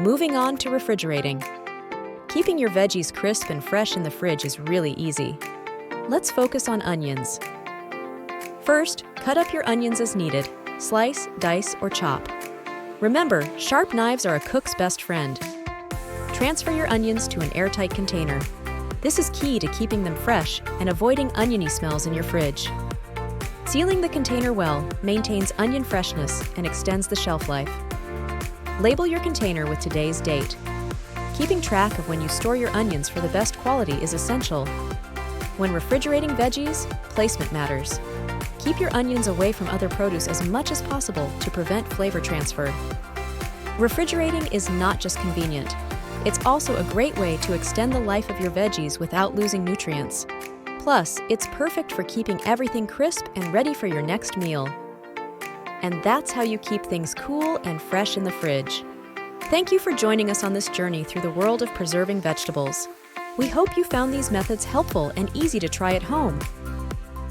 Moving on to refrigerating. Keeping your veggies crisp and fresh in the fridge is really easy. Let's focus on onions. First, cut up your onions as needed. Slice, dice, or chop. Remember, sharp knives are a cook's best friend. Transfer your onions to an airtight container. This is key to keeping them fresh and avoiding oniony smells in your fridge. Sealing the container well maintains onion freshness and extends the shelf life. Label your container with today's date. Keeping track of when you store your onions for the best quality is essential. When refrigerating veggies, placement matters. Keep your onions away from other produce as much as possible to prevent flavor transfer. Refrigerating is not just convenient. It's also a great way to extend the life of your veggies without losing nutrients. Plus, it's perfect for keeping everything crisp and ready for your next meal. And that's how you keep things cool and fresh in the fridge. Thank you for joining us on this journey through the world of preserving vegetables. We hope you found these methods helpful and easy to try at home.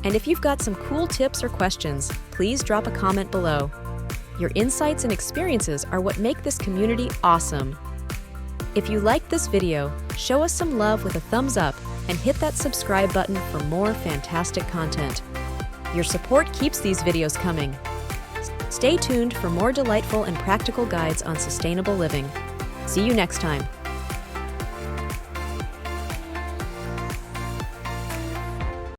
And if you've got some cool tips or questions, please drop a comment below. Your insights and experiences are what make this community awesome. If you liked this video, show us some love with a thumbs up and hit that subscribe button for more fantastic content. Your support keeps these videos coming. Stay tuned for more delightful and practical guides on sustainable living. See you next time.